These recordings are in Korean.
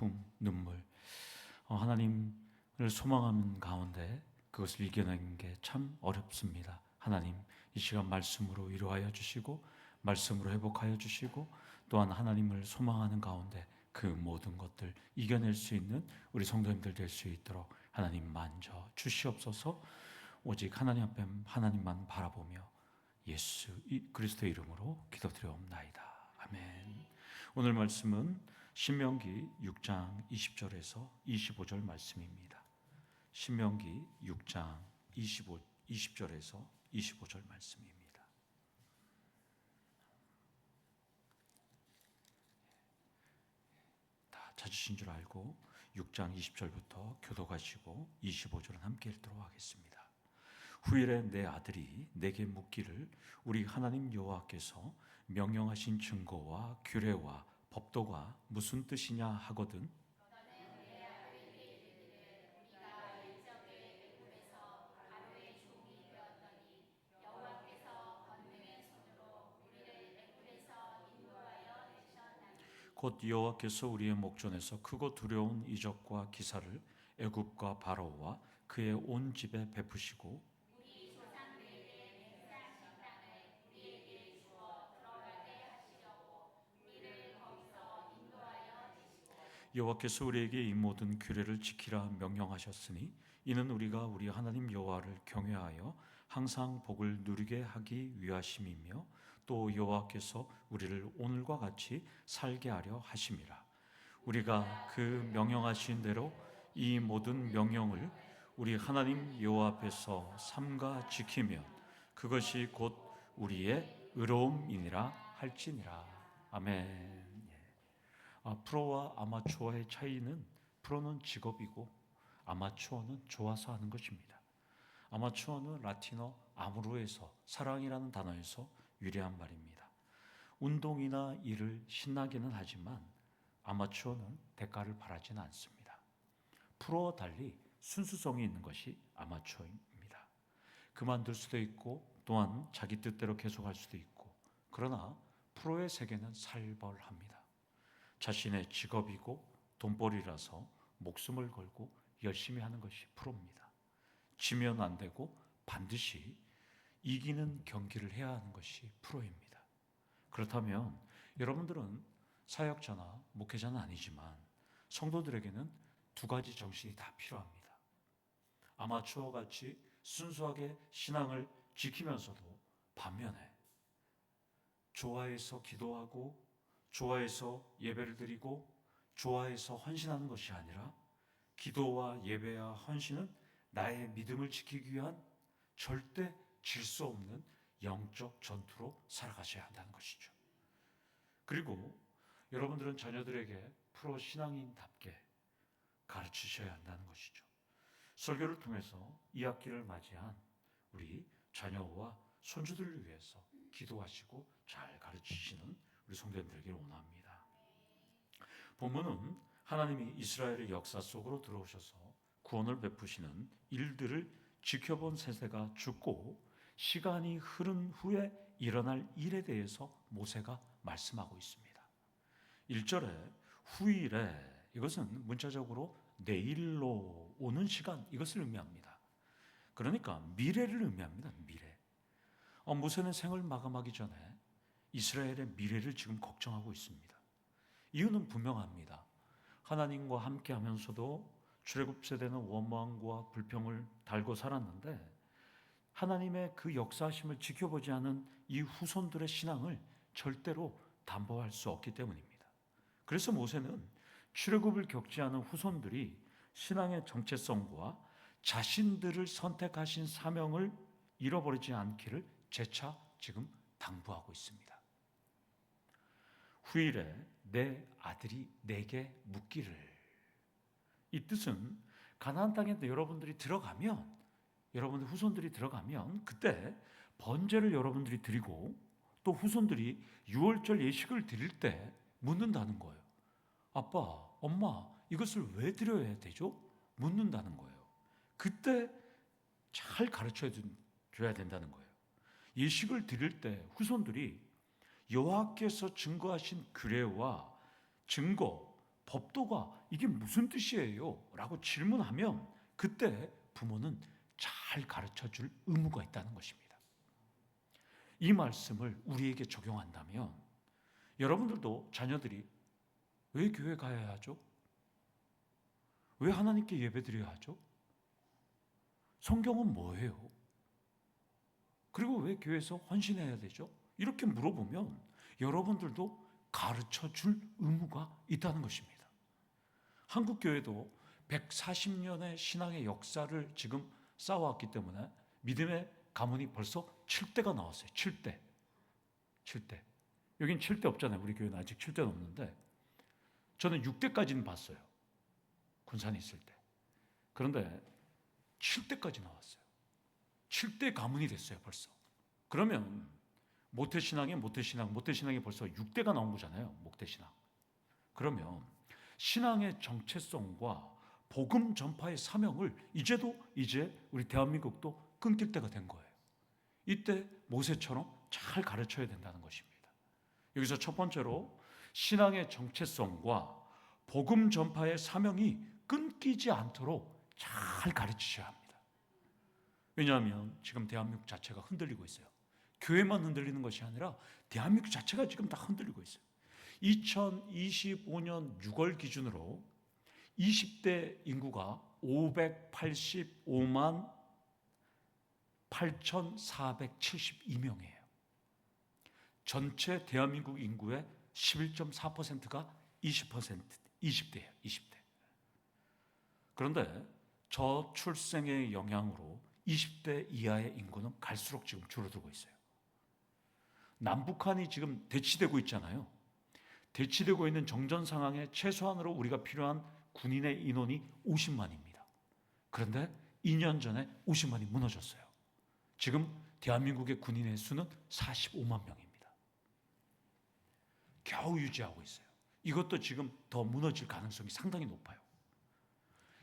아픔, 눈물, 하나님을 소망하는 가운데 그것을 이겨내는 게 참 어렵습니다. 하나님, 이 시간 말씀으로 위로하여 주시고 말씀으로 회복하여 주시고 또한 하나님을 소망하는 가운데 그 모든 것들 이겨낼 수 있는 우리 성도님들 될 수 있도록 하나님 만져 주시옵소서. 오직 하나님 앞에 하나님만 바라보며 예수 그리스도의 이름으로 기도드려옵나이다. 아멘. 오늘 말씀은 신명기 6장 20절에서 25절 말씀입니다. 신명기 6장 20절에서 25절 말씀입니다. 다 찾으신 줄 알고 6장 20절부터 교독하시고 25절은 함께 읽도록 하겠습니다. 후일에 내 아들이 내게 묻기를 우리 하나님 여호와께서 명령하신 증거와 규례와 법도가 무슨 뜻이냐 하거든. 곧 여호와께서 우리의 목전에서 크고 두려운 이적과 기사를 애굽과 바로와 그의 온 집에 베푸시고 여호와께서 우리에게 이 모든 규례를 지키라 명령하셨으니 이는 우리가 우리 하나님 여호와를 경외하여 항상 복을 누리게 하기 위하심이며 또 여호와께서 우리를 오늘과 같이 살게 하려 하심이라. 우리가 그 명령하신 대로 이 모든 명령을 우리 하나님 여호와 앞에서 삼가 지키면 그것이 곧 우리의 의로움이니라 할지니라. 아멘. 프로와 아마추어의 차이는 프로는 직업이고 아마추어는 좋아서 하는 것입니다. 아마추어는 라틴어 아무르에서 사랑이라는 단어에서 유래한 말입니다. 운동이나 일을 신나게는 하지만 아마추어는 대가를 바라지는 않습니다. 프로와 달리 순수성이 있는 것이 아마추어입니다. 그만둘 수도 있고 또한 자기 뜻대로 계속할 수도 있고, 그러나 프로의 세계는 살벌합니다. 자신의 직업이고 돈벌이라서 목숨을 걸고 열심히 하는 것이 프로입니다. 지면 안 되고 반드시 이기는 경기를 해야 하는 것이 프로입니다. 그렇다면 여러분들은 사역자나 목회자는 아니지만 성도들에게는 두 가지 정신이 다 필요합니다. 아마추어 같이 순수하게 신앙을 지키면서도 반면에 좋아해서 기도하고 좋아해서 예배를 드리고 좋아해서 헌신하는 것이 아니라 기도와 예배와 헌신은 나의 믿음을 지키기 위한 절대 질 수 없는 영적 전투로 살아가셔야 한다는 것이죠. 그리고 여러분들은 자녀들에게 프로 신앙인답게 가르치셔야 한다는 것이죠. 설교를 통해서 이 학기를 맞이한 우리 자녀와 손주들을 위해서 기도하시고 잘 가르치시는 우리 성도님들에게 원합니다. 본문은 하나님이 이스라엘의 역사 속으로 들어오셔서 구원을 베푸시는 일들을 지켜본 세대가 죽고 시간이 흐른 후에 일어날 일에 대해서 모세가 말씀하고 있습니다. 1절에 후일에, 이것은 문자적으로 내일로 오는 시간, 이것을 의미합니다. 그러니까 미래를 의미합니다. 미래. 모세는 생을 마감하기 전에 이스라엘의 미래를 지금 걱정하고 있습니다. 이유는 분명합니다. 하나님과 함께 하면서도 출애굽 세대는 원망과 불평을 달고 살았는데 하나님의 그 역사하심을 지켜보지 않은 이 후손들의 신앙을 절대로 담보할 수 없기 때문입니다. 그래서 모세는 출애굽을 겪지 않은 후손들이 신앙의 정체성과 자신들을 선택하신 사명을 잃어버리지 않기를 재차 지금 당부하고 있습니다. 후일에 내 아들이 내게 묻기를, 이 뜻은 가나안 땅에 여러분들이 들어가면, 여러분들 후손들이 들어가면 그때 번제를 여러분들이 드리고 또 후손들이 유월절 예식을 드릴 때 묻는다는 거예요. 아빠, 엄마, 이것을 왜 드려야 되죠? 묻는다는 거예요. 그때 잘 가르쳐 줘야 된다는 거예요. 예식을 드릴 때 후손들이 여호와께서 증거하신 규례와 증거, 법도가 이게 무슨 뜻이에요? 라고 질문하면 그때 부모는 잘 가르쳐 줄 의무가 있다는 것입니다. 이 말씀을 우리에게 적용한다면 여러분들도 자녀들이 왜 교회 가야 하죠? 왜 하나님께 예배드려야 하죠? 성경은 뭐예요? 그리고 왜 교회에서 헌신해야 되죠? 이렇게 물어보면 여러분들도 가르쳐 줄 의무가 있다는 것입니다. 한국 교회도 140년의 신앙의 역사를 지금 쌓아왔기 때문에 믿음의 가문이 벌써 7대가 나왔어요. 7대. 여긴 7대 없잖아요. 우리 교회는 아직 7대는 없는데 저는 6대까지는 봤어요. 군산에 있을 때. 그런데 7대까지 나왔어요. 7대 가문이 됐어요, 벌써. 그러면 모태신앙이 벌써 6대가 나온 거잖아요. 목대신앙. 그러면 신앙의 정체성과 복음 전파의 사명을 이제 우리 대한민국도 끊길 때가 된 거예요. 이때 모세처럼 잘 가르쳐야 된다는 것입니다. 여기서 첫 번째로 신앙의 정체성과 복음 전파의 사명이 끊기지 않도록 잘 가르치셔야 합니다. 왜냐하면 지금 대한민국 자체가 흔들리고 있어요. 교회만 흔들리는 것이 아니라 대한민국 자체가 지금 다 흔들리고 있어요. 2025년 6월 기준으로 20대 인구가 585만 8,472명이에요. 전체 대한민국 인구의 11.4%가 20대예요. 20대. 그런데 저출생의 영향으로 20대 이하의 인구는 갈수록 지금 줄어들고 있어요. 남북한이 지금 대치되고 있잖아요. 대치되고 있는 정전 상황에 최소한으로 우리가 필요한 군인의 인원이 50만입니다. 그런데 2년 전에 50만이 무너졌어요. 지금 대한민국의 군인의 수는 45만 명입니다. 겨우 유지하고 있어요. 이것도 지금 더 무너질 가능성이 상당히 높아요.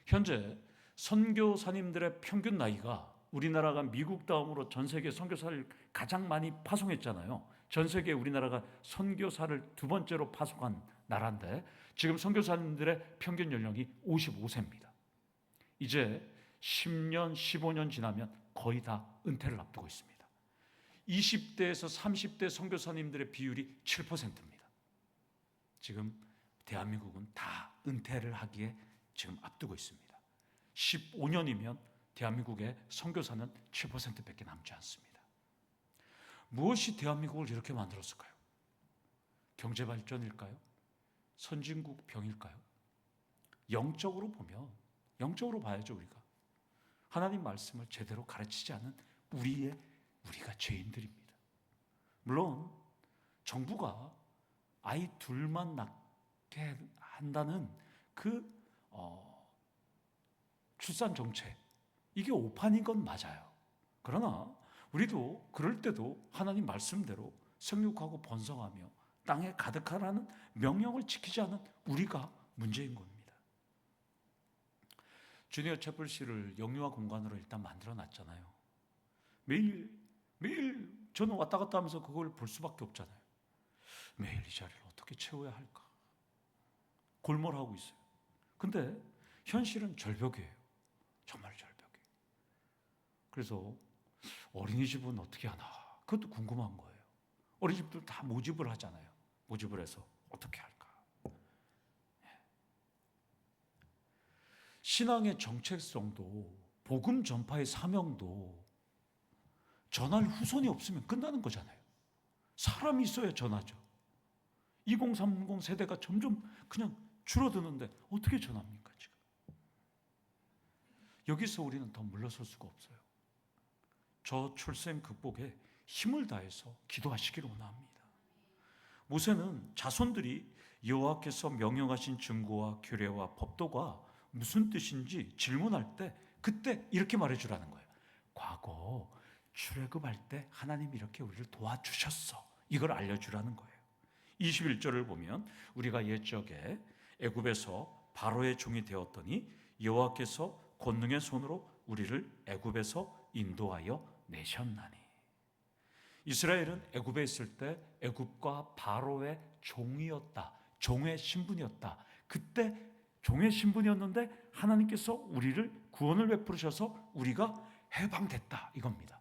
현재 선교사님들의 평균 나이가 우리나라가 미국 다음으로 전 세계 선교사를 가장 많이 파송했잖아요. 전 세계에 우리나라가 선교사를 두 번째로 파송한 나라인데 지금 선교사님들의 평균 연령이 55세입니다. 이제 10년, 15년 지나면 거의 다 은퇴를 앞두고 있습니다. 20대에서 30대 선교사님들의 비율이 7%입니다. 지금 대한민국은 다 은퇴를 하기에 지금 앞두고 있습니다. 15년이면 대한민국의 선교사는 7%밖에 남지 않습니다. 무엇이 대한민국을 이렇게 만들었을까요? 경제 발전일까요? 선진국 병일까요? 영적으로 봐야죠. 우리가 하나님 말씀을 제대로 가르치지 않은 우리가 죄인들입니다. 물론 정부가 아이 둘만 낳게 한다는 출산 정책, 이게 오판인 건 맞아요. 그러나 우리도 그럴 때도 하나님 말씀대로 생육하고 번성하며 땅에 가득하라는 명령을 지키지 않은 우리가 문제인 겁니다. 주니어 채플실을 영유아 공간으로 일단 만들어 놨잖아요. 매일 저는 왔다 갔다 하면서 그걸 볼 수밖에 없잖아요. 매일 이 자리를 어떻게 채워야 할까 골몰하고 있어요. 근데 현실은 절벽이에요. 정말 절벽이에요. 그래서 어린이집은 어떻게 하나 그것도 궁금한 거예요. 어린이집들 다 모집을 하잖아요. 모집을 해서 어떻게 할까. 신앙의 정체성도 복음 전파의 사명도 전할 후손이 없으면 끝나는 거잖아요. 사람이 있어야 전하죠. 2030 세대가 점점 그냥 줄어드는데 어떻게 전합니까 지금? 여기서 우리는 더 물러설 수가 없어요. 저출생 극복에 힘을 다해서 기도하시기를 원합니다. 모세는 자손들이 여호와께서 명령하신 증거와 규례와 법도가 무슨 뜻인지 질문할 때 그때 이렇게 말해주라는 거예요. 과거 출애굽할 때 하나님이 이렇게 우리를 도와주셨어. 이걸 알려주라는 거예요. 21절을 보면 우리가 옛적에 애굽에서 바로의 종이 되었더니 여호와께서 권능의 손으로 우리를 애굽에서 인도하여 내셨나니. 이스라엘은 애굽에 있을 때 애굽과 바로의 종이었다. 종의 신분이었다. 그때 종의 신분이었는데 하나님께서 우리를 구원을 베푸셔서 우리가 해방됐다 이겁니다.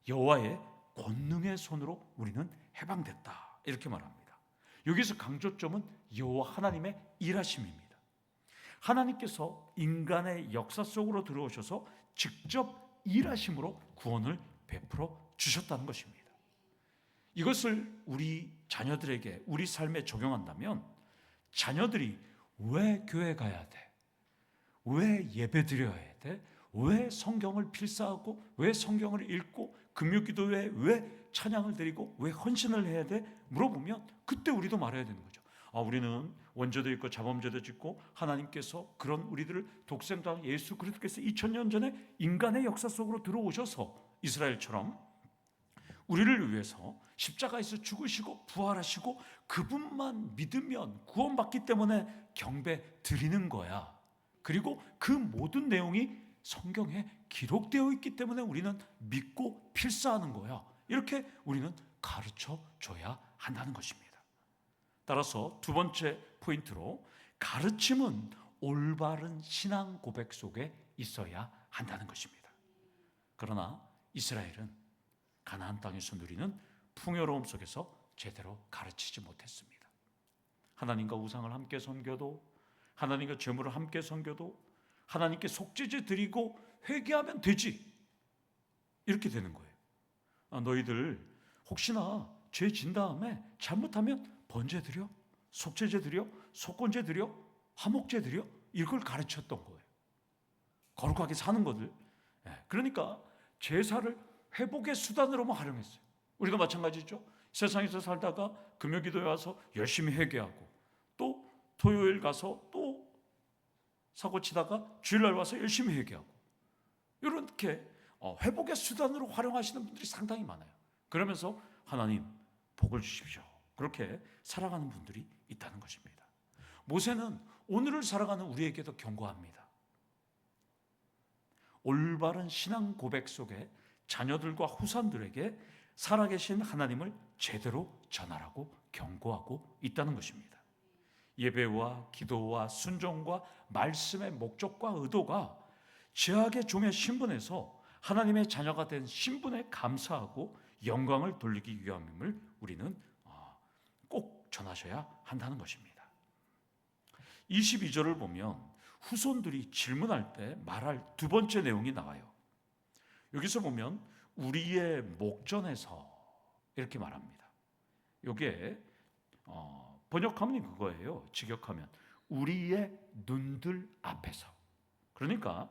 여호와의 권능의 손으로 우리는 해방됐다 이렇게 말합니다. 여기서 강조점은 여호와 하나님의 일하심입니다. 하나님께서 인간의 역사 속으로 들어오셔서 직접 일하심으로 구원을 베풀어 주셨다는 것입니다. 이것을 우리 자녀들에게 우리 삶에 적용한다면 자녀들이 왜 교회 가야 돼? 왜 예배 드려야 돼? 왜 성경을 필사하고 왜 성경을 읽고 금요기도에 왜 찬양을 드리고 왜 헌신을 해야 돼? 물어보면 그때 우리도 말해야 되는 거죠. 우리는 원죄도 있고 자범죄도 짓고 하나님께서 그런 우리들을 독생자 예수 그리스도께서 2000년 전에 인간의 역사 속으로 들어오셔서 이스라엘처럼 우리를 위해서 십자가에서 죽으시고 부활하시고 그분만 믿으면 구원받기 때문에 경배 드리는 거야. 그리고 그 모든 내용이 성경에 기록되어 있기 때문에 우리는 믿고 필사하는 거야. 이렇게 우리는 가르쳐 줘야 한다는 것입니다. 따라서 두 번째 포인트로 가르침은 올바른 신앙 고백 속에 있어야 한다는 것입니다. 그러나 이스라엘은 가나안 땅에서 누리는 풍요로움 속에서 제대로 가르치지 못했습니다. 하나님과 우상을 함께 섬겨도 하나님과 재물을 함께 섬겨도 하나님께 속죄제 드리고 회개하면 되지 이렇게 되는 거예요. 너희들 혹시나 죄 진 다음에 잘못하면 번제 드려, 속죄제 드려, 속건제 드려, 화목제 드려 이걸 가르쳤던 거예요. 거룩하게 사는 것을. 그러니까 제사를 회복의 수단으로만 활용했어요. 우리도 마찬가지죠. 세상에서 살다가 금요기도에 와서 열심히 회개하고 또 토요일 가서 또 사고 치다가 주일날 와서 열심히 회개하고 이렇게 회복의 수단으로 활용하시는 분들이 상당히 많아요. 그러면서 하나님 복을 주십시오. 그렇게 살아가는 분들이 있다는 것입니다. 모세는 오늘을 살아가는 우리에게도 경고합니다. 올바른 신앙 고백 속에 자녀들과 후손들에게 살아계신 하나님을 제대로 전하라고 경고하고 있다는 것입니다. 예배와 기도와 순종과 말씀의 목적과 의도가 죄악의 종의 신분에서 하나님의 자녀가 된 신분에 감사하고 영광을 돌리기 위함임을 우리는 꼭 전하셔야 한다는 것입니다. 22절을 보면 후손들이 질문할 때 말할 두 번째 내용이 나와요. 여기서 보면 우리의 목전에서 이렇게 말합니다. 이게 번역하면 그거예요. 직역하면 우리의 눈들 앞에서. 그러니까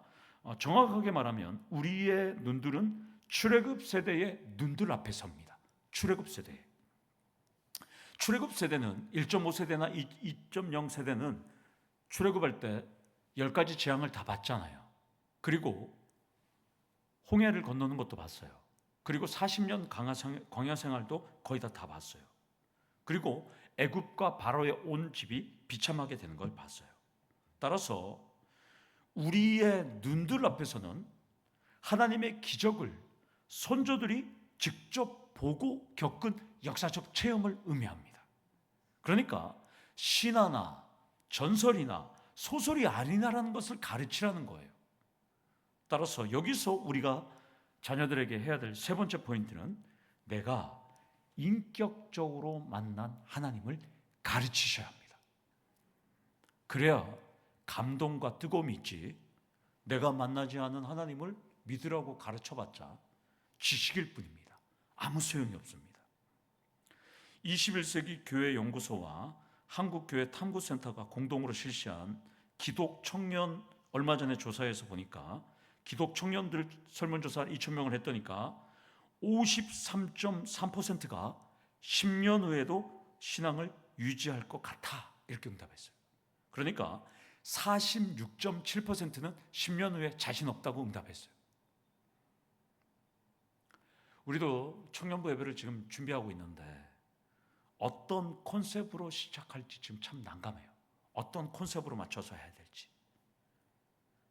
정확하게 말하면 우리의 눈들은 출애굽 세대의 눈들 앞에 섭니다. 출애굽 세대. 출애굽 세대는 1.5세대나 2.0 세대는 출애굽할 때 10가지 재앙을 다 봤잖아요. 그리고 홍해를 건너는 것도 봤어요. 그리고 40년 광야 생활도 거의 다 봤어요. 그리고 애굽과 바로의 온 집이 비참하게 되는 걸 봤어요. 따라서 우리의 눈들 앞에서는 하나님의 기적을 선조들이 직접 보고 겪은 역사적 체험을 의미합니다. 그러니까 신화나 전설이나 소설이 아니라는 것을 가르치라는 거예요. 따라서 여기서 우리가 자녀들에게 해야 될 세 번째 포인트는 내가 인격적으로 만난 하나님을 가르치셔야 합니다. 그래야 감동과 뜨거움이 있지 내가 만나지 않은 하나님을 믿으라고 가르쳐봤자 지식일 뿐입니다. 아무 소용이 없습니다. 21세기 교회연구소와 한국교회 탐구센터가 공동으로 실시한 기독 청년 얼마 전에 조사해서 보니까 기독 청년들 설문조사 2,000명을 했더니까 53.3%가 10년 후에도 신앙을 유지할 것 같아 이렇게 응답했어요. 그러니까 46.7%는 10년 후에 자신 없다고 응답했어요. 우리도 청년부 예배를 지금 준비하고 있는데 어떤 컨셉으로 시작할지 지금 참 난감해요. 어떤 컨셉으로 맞춰서 해야 될지.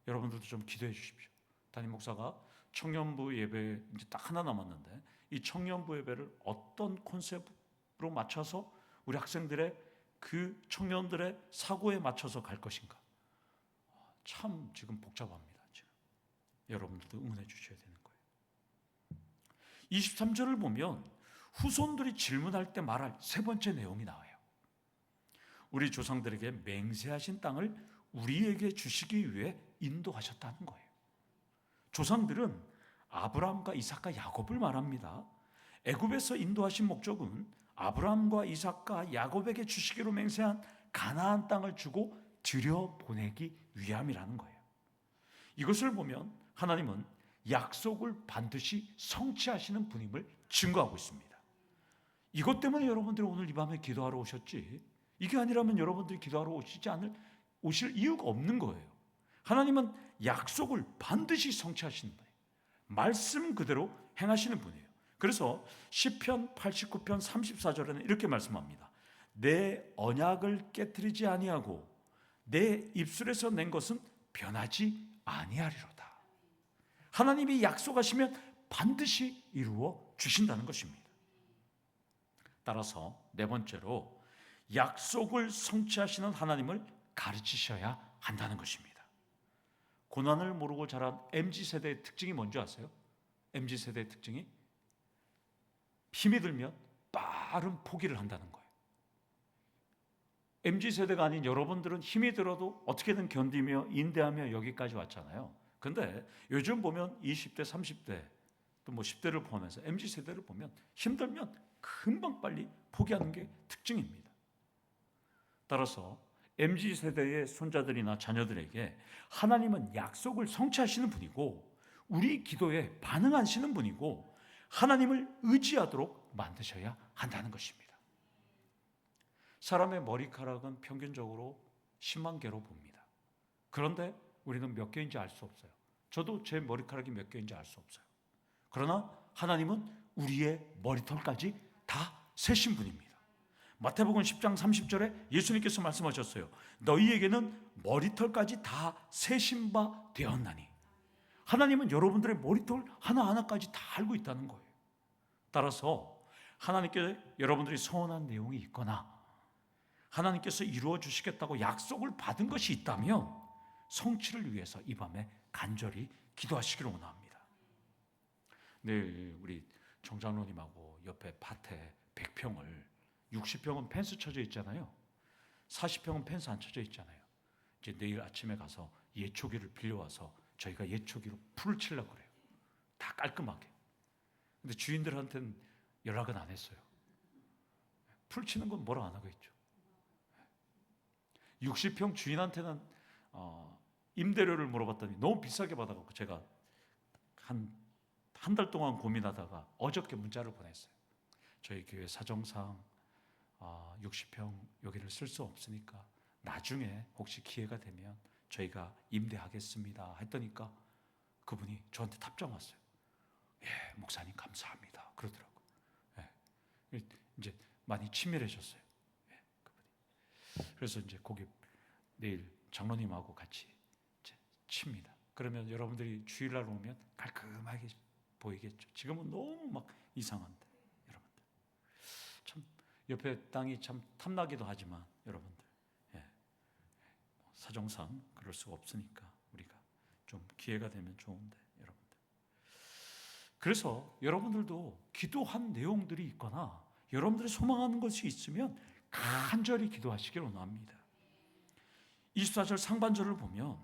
여러분들도 좀 기도해 주십시오. 담임 목사가 청년부 예배 이제 딱 하나 남았는데 이 청년부 예배를 어떤 컨셉으로 맞춰서 우리 학생들의 그 청년들의 사고에 맞춰서 갈 것인가? 참 지금 복잡합니다. 지금 여러분들도 응원해 주셔야 되는 거예요. 23절을 보면 후손들이 질문할 때 말할 세 번째 내용이 나와요. 우리 조상들에게 맹세하신 땅을 우리에게 주시기 위해 인도하셨다는 거예요. 조상들은 아브라함과 이삭과 야곱을 말합니다. 애굽에서 인도하신 목적은 아브라함과 이삭과 야곱에게 주시기로 맹세한 가나안 땅을 주고 들여보내기 위함이라는 거예요. 이것을 보면 하나님은 약속을 반드시 성취하시는 분임을 증거하고 있습니다. 이것 때문에 여러분들이 오늘 이 밤에 기도하러 오셨지, 이게 아니라면 여러분들이 기도하러 오실 이유가 없는 거예요. 하나님은 약속을 반드시 성취하시는 분이에요. 말씀 그대로 행하시는 분이에요. 그래서 시편 89편 34절에는 이렇게 말씀합니다. 내 언약을 깨트리지 아니하고 내 입술에서 낸 것은 변하지 아니하리로다. 하나님이 약속하시면 반드시 이루어 주신다는 것입니다. 따라서 네 번째로 약속을 성취하시는 하나님을 가르치셔야 한다는 것입니다. 고난을 모르고 자란 MZ세대의 특징이 뭔지 아세요? MZ세대의 특징이 힘이 들면 빠른 포기를 한다는 거예요. MZ세대가 아닌 여러분들은 힘이 들어도 어떻게든 견디며 인내하며 여기까지 왔잖아요. 근데 요즘 보면 20대, 30대 또 뭐 10대를 포함해서 MZ세대를 보면 힘들면 금방 빨리 포기하는 게 특징입니다. 따라서 MZ세대의 손자들이나 자녀들에게 하나님은 약속을 성취하시는 분이고 우리 기도에 반응하시는 분이고 하나님을 의지하도록 만드셔야 한다는 것입니다. 사람의 머리카락은 평균적으로 10만 개로 봅니다. 그런데 우리는 몇 개인지 알 수 없어요. 저도 제 머리카락이 몇 개인지 알 수 없어요. 그러나 하나님은 우리의 머리털까지 다 세신 분입니다. 마태복음 10장 30절에 예수님께서 말씀하셨어요. 너희에게는 머리털까지 다 세신 바 되었나니. 하나님은 여러분들의 머리털 하나하나까지 다 알고 있다는 거예요. 따라서 하나님께 여러분들이 서운한 내용이 있거나 하나님께서 이루어 주시겠다고 약속을 받은 것이 있다면 성취를 위해서 이 밤에 간절히 기도하시기를 원합니다. 내일 우리 정장로님하고 옆에 밭에 100평을 60평은 펜스 쳐져 있잖아요. 40평은 펜스 안 쳐져 있잖아요. 이제 내일 아침에 가서 예초기를 빌려와서 저희가 예초기로 풀을 치려고 그래요. 다 깔끔하게. 근데 주인들한테는 연락은 안 했어요. 풀 치는 건 뭐라 안 하고 있죠. 60평 주인한테는 임대료를 물어봤더니 너무 비싸게 받아갖고 제가 한 달 동안 고민하다가 어저께 문자를 보냈어요. 저희 교회 사정상 60평 여기를 쓸 수 없으니까 나중에 혹시 기회가 되면 저희가 임대하겠습니다 했더니까 그분이 저한테 답장 왔어요. 예, 목사님 감사합니다 그러더라고요. 예, 이제 많이 친밀해졌어요. 예, 그분이. 그래서 이제 거기 내일 장로님하고 같이 이제 칩니다. 그러면 여러분들이 주일날 오면 깔끔하게 보이겠죠. 지금은 너무 막 이상한데 여러분들 참 옆에 땅이 참 탐나기도 하지만 여러분들 사정상 그럴 수가 없으니까 우리가 좀 기회가 되면 좋은데 여러분들. 그래서 여러분들도 기도한 내용들이 있거나 여러분들이 소망하는 것이 있으면 간절히 기도하시길 원합니다. 24절 상반절을 보면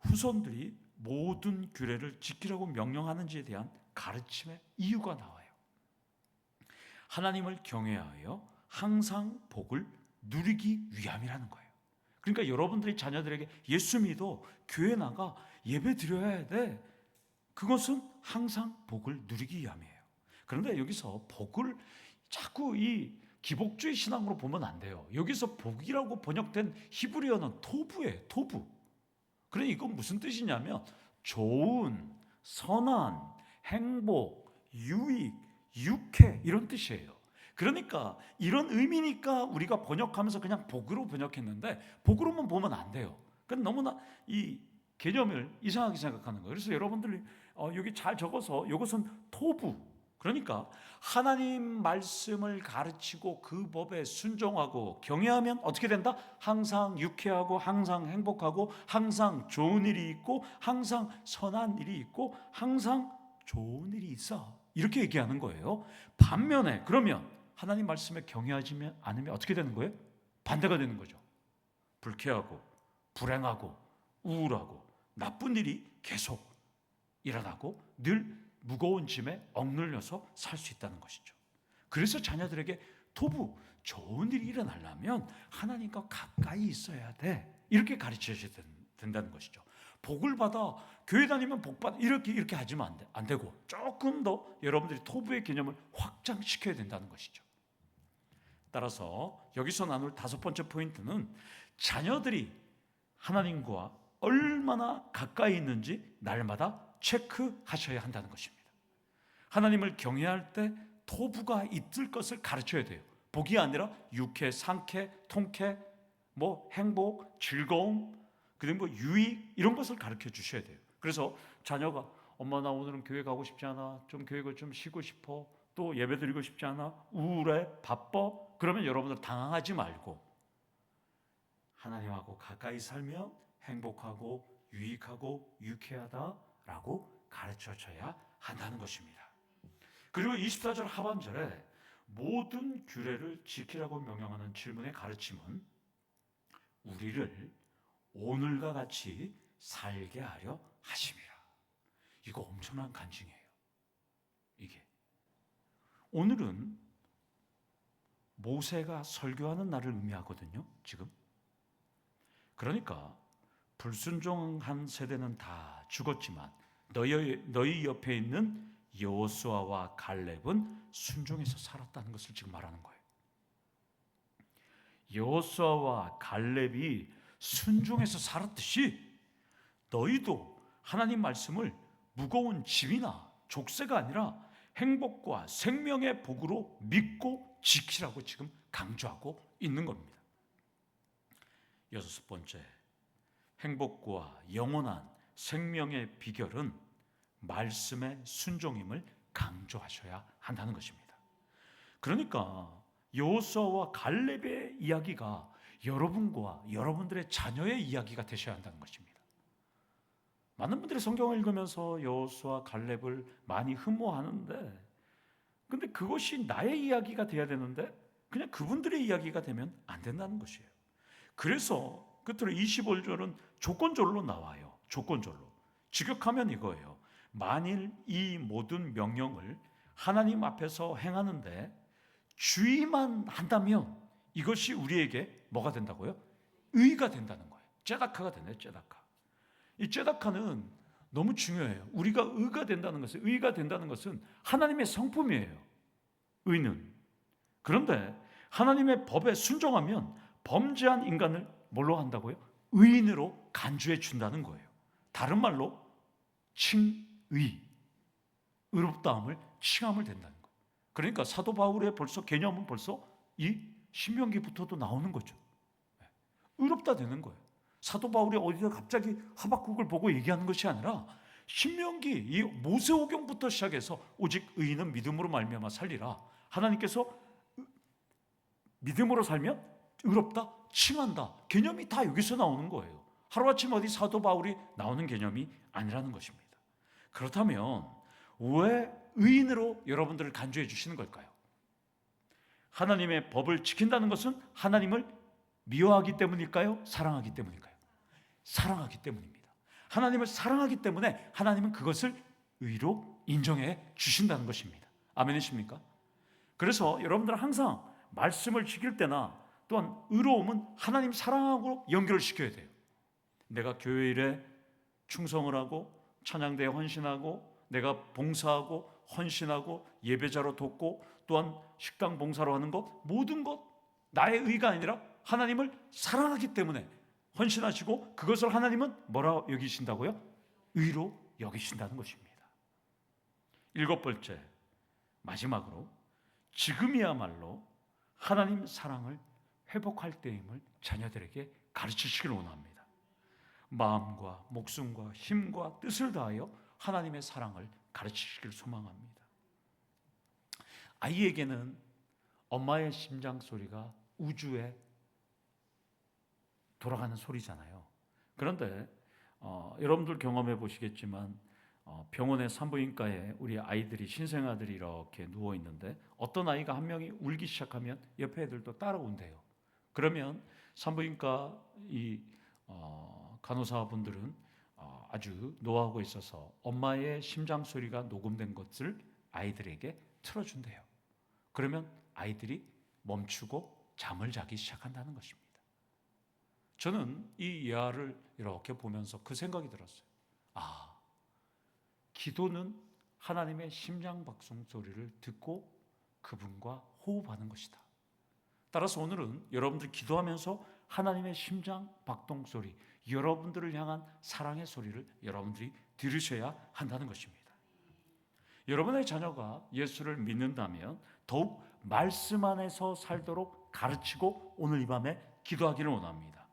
후손들이 모든 규례를 지키라고 명령하는지에 대한 가르침의 이유가 나와요. 하나님을 경외하여 항상 복을 누리기 위함이라는 거예요. 그러니까 여러분들이 자녀들에게 예수 믿어 교회 나가 예배 드려야 돼. 그것은 항상 복을 누리기 위함이에요. 그런데 여기서 복을 자꾸 이 기복주의 신앙으로 보면 안 돼요. 여기서 복이라고 번역된 히브리어는 토부예요. 토부. 그러니 이건 무슨 뜻이냐면 좋은, 선한, 행복, 유익, 유쾌 이런 뜻이에요. 그러니까 이런 의미니까 우리가 번역하면서 그냥 복으로 번역했는데 복으로만 보면 안 돼요. 그건 너무나 이 개념을 이상하게 생각하는 거예요. 그래서 여러분들이 여기 잘 적어서 이것은 토부, 그러니까 하나님 말씀을 가르치고 그 법에 순종하고 경외하면 어떻게 된다? 항상 유쾌하고 항상 행복하고 항상 좋은 일이 있고 항상 선한 일이 있고 항상 좋은 일이 있어. 이렇게 얘기하는 거예요. 반면에 그러면 하나님 말씀에 경외하지 않으면 어떻게 되는 거예요? 반대가 되는 거죠. 불쾌하고 불행하고 우울하고 나쁜 일이 계속 일어나고 늘 무거운 짐에 억눌려서 살 수 있다는 것이죠. 그래서 자녀들에게 토부, 좋은 일이 일어나려면 하나님과 가까이 있어야 돼. 이렇게 가르쳐야 된다는 것이죠. 복을 받아, 교회 다니면 복 받아, 이렇게 하지면 안 되고 조금 더 여러분들이 토부의 개념을 확장시켜야 된다는 것이죠. 따라서 여기서 나눌 5번째 포인트는 자녀들이 하나님과 얼마나 가까이 있는지 날마다 체크하셔야 한다는 것입니다. 하나님을 경외할 때 토부가 있을 것을 가르쳐야 돼요. 복이 아니라 유쾌, 상쾌, 통쾌, 행복, 즐거움, 그리고 유익 이런 것을 가르쳐 주셔야 돼요. 그래서 자녀가 엄마 나 오늘은 교회 가고 싶지 않아, 좀 교회를 좀 쉬고 싶어, 또 예배 드리고 싶지 않아, 우울해, 바빠, 그러면 여러분들 당황하지 말고 하나님하고 가까이 살면 행복하고 유익하고 유쾌하다라고 가르쳐줘야 한다는 것입니다. 그리고 24절 하반절에 모든 규례를 지키라고 명령하는 질문의 가르침은 우리를 오늘과 같이 살게 하려 하심이라. 이거 엄청난 간증이에요. 이게 오늘은 모세가 설교하는 날을 의미하거든요. 지금 그러니까 불순종한 세대는 다 죽었지만 너희 옆에 있는 여호수아와 갈렙은 순종해서 살았다는 것을 지금 말하는 거예요. 여호수아와 갈렙이 순종해서 살았듯이 너희도 하나님 말씀을 무거운 짐이나 족쇄가 아니라 행복과 생명의 복으로 믿고 지키라고 지금 강조하고 있는 겁니다. 6번째, 행복과 영원한 생명의 비결은 말씀의 순종임을 강조하셔야 한다는 것입니다. 그러니까 여호수아와 갈렙의 이야기가 여러분과 여러분들의 자녀의 이야기가 되셔야 한다는 것입니다. 많은 분들이 성경을 읽으면서 여호수아 갈렙을 많이 흠모하는데 근데 그것이 나의 이야기가 돼야 되는데 그냥 그분들의 이야기가 되면 안 된다는 것이에요. 그래서 끝으로 25절은 조건절로 나와요. 조건절로. 직역하면 이거예요. 만일 이 모든 명령을 하나님 앞에서 행하는데 주의만 한다면 이것이 우리에게 뭐가 된다고요? 의가 된다는 거예요. 째다카가 되네, 째다카. 이 째다카는 너무 중요해요. 우리가 의가 된다는 것은 하나님의 성품이에요. 의는. 그런데 하나님의 법에 순종하면 범죄한 인간을 뭘로 한다고요? 의인으로 간주해 준다는 거예요. 다른 말로 칭의, 의롭다함을 칭함을 된다는 거예요. 그러니까 사도 바울의 개념은 벌써 이 신명기부터도 나오는 거죠. 의롭다 되는 거예요. 사도 바울이 어디서 갑자기 하박국을 보고 얘기하는 것이 아니라 신명기 이 모세오경부터 시작해서 오직 의인은 믿음으로 말미암아 살리라. 하나님께서 믿음으로 살면 의롭다, 칭한다. 개념이 다 여기서 나오는 거예요. 하루아침 어디 사도 바울이 나오는 개념이 아니라는 것입니다. 그렇다면 왜 의인으로 여러분들을 간주해 주시는 걸까요? 하나님의 법을 지킨다는 것은 하나님을 미워하기 때문일까요? 사랑하기 때문일까요? 사랑하기 때문입니다. 하나님을 사랑하기 때문에 하나님은 그것을 의로 인정해 주신다는 것입니다. 아멘이십니까? 그래서 여러분들은 항상 말씀을 지킬 때나 또한 의로움은 하나님 사랑하고 연결을 시켜야 돼요. 내가 교회 일에 충성을 하고 찬양대에 헌신하고 내가 봉사하고 헌신하고 예배자로 돕고 또한 식당 봉사로 하는 것 모든 것 나의 의가 아니라 하나님을 사랑하기 때문에 헌신하시고 그것을 하나님은 뭐라 여기신다고요? 의로 여기신다는 것입니다. 7번째 마지막으로 지금이야말로 하나님 사랑을 회복할 때임을 자녀들에게 가르치시길 원합니다. 마음과 목숨과 힘과 뜻을 다하여 하나님의 사랑을 가르치시길 소망합니다. 아이에게는 엄마의 심장 소리가 우주에 돌아가는 소리잖아요. 그런데 여러분들 경험해 보시겠지만 병원의 산부인과에 우리 아이들이 신생아들이 이렇게 누워 있는데 어떤 아이가 한 명이 울기 시작하면 옆에 애들도 따라온대요. 그러면 산부인과 이 간호사분들은 아주 노하우가 있어서 엄마의 심장 소리가 녹음된 것을 아이들에게 틀어준대요. 그러면 아이들이 멈추고 잠을 자기 시작한다는 것입니다. 저는 이 예화를 이렇게 보면서 그 생각이 들었어요. 기도는 하나님의 심장 박동 소리를 듣고 그분과 호흡하는 것이다. 따라서 오늘은 여러분들 기도하면서 하나님의 심장 박동 소리, 여러분들을 향한 사랑의 소리를 여러분들이 들으셔야 한다는 것입니다. 여러분의 자녀가 예수를 믿는다면 더욱 말씀 안에서 살도록 가르치고 오늘 이 밤에 기도하기를 원합니다.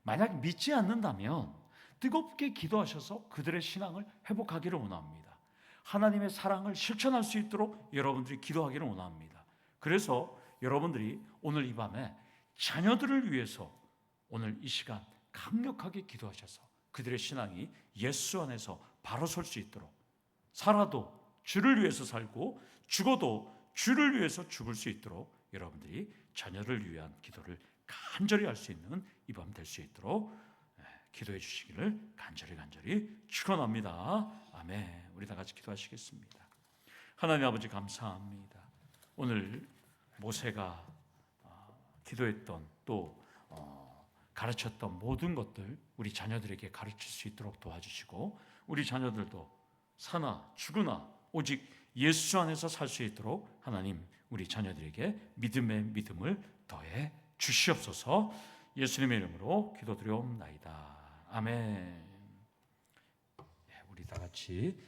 만약 믿지 않는다면 뜨겁게 기도하셔서 그들의 신앙을 회복하기를 원합니다. 하나님의 사랑을 실천할 수 있도록 여러분들이 기도하기를 원합니다. 그래서 여러분들이 오늘 이 밤에 자녀들을 위해서 오늘 이 시간 강력하게 기도하셔서 그들의 신앙이 예수 안에서 바로 설 수 있도록, 살아도 주를 위해서 살고 죽어도 주를 위해서 죽을 수 있도록 여러분들이 자녀를 위한 기도를 간절히 할 수 있는 이 밤 될 수 있도록 기도해 주시기를 간절히 축원합니다. 아멘. 우리 다 같이 기도하시겠습니다. 하나님 아버지 감사합니다. 오늘 모세가 기도했던 또 가르쳤던 모든 것들 우리 자녀들에게 가르칠 수 있도록 도와주시고 우리 자녀들도 사나 죽으나 오직 예수 안에서 살 수 있도록 하나님 우리 자녀들에게 믿음의 믿음을 더해 주시옵소서. 예수님의 이름으로 기도드려옵나이다. 아멘. 우리 다 같이